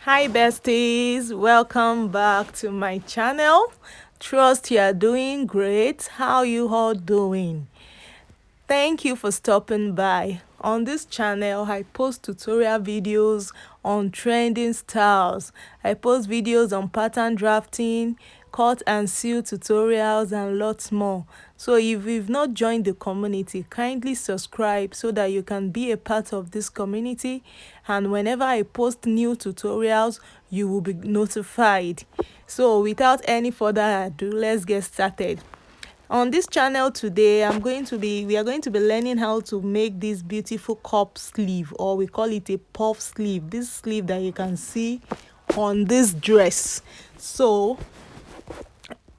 Hi besties, welcome back to my channel. Trust you are doing great. How you all doing? Thank you for stopping by. On this channel, I post tutorial videos on trending styles. I post videos on pattern drafting, cut and sew tutorials, and lots more. So if you've not joined the community, kindly subscribe so that you can be a part of this community. And whenever I post new tutorials, you will be notified. So without any further ado, let's get started. On this channel today, we are going to be learning how to make this beautiful cup sleeve, or we call it a puff sleeve. This sleeve that you can see on this dress. So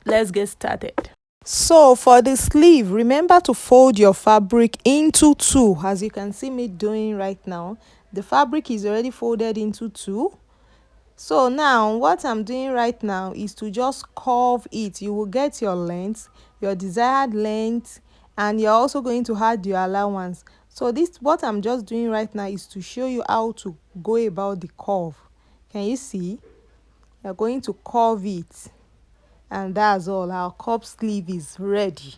let's get started. So for the sleeve, remember to fold your fabric into two, as you can see me doing right now. The fabric is already folded into two. So now what I'm doing right now is to just curve it. You will get your length, your desired length, and you're also going to add your allowance. So this, what I'm just doing right now, is to show you how to go about the curve. Can you see? You're going to curve it, and that's all. Our cup sleeve is ready.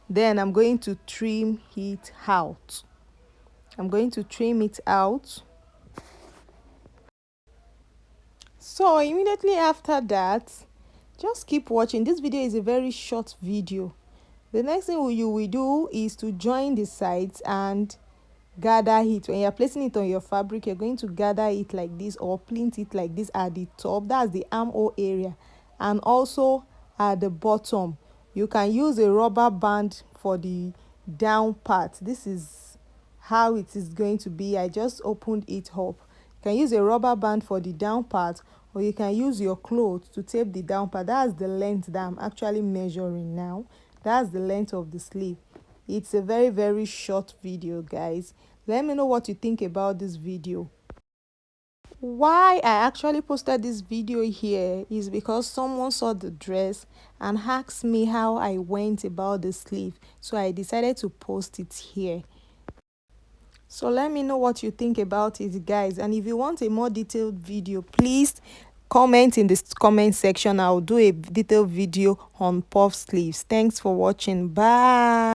Then I'm going to trim it out. I'm going to trim it out. So immediately after that, just keep watching. This video is a very short video. The next thing you will do is to join the sides and gather it. When you're placing it on your fabric, you're going to gather it like this, or plait it like this at the top. That's the armhole area. And also at the bottom, you can use a rubber band for the down part. This is how it is going to be. I just opened it up. You can use a rubber band for the down part, or you can use your clothes to tape the down part. That's the length that I'm actually measuring now. That's the length of the sleeve. It's a very short video, guys. Let me know what you think about this video. Why I actually posted this video here is because someone saw the dress and asked me how I went about the sleeve, so I decided to post it here. So let me know what you think about it, guys. And if you want a more detailed video, please comment in this comment section. I'll do a detailed video on puff sleeves. Thanks for watching. Bye.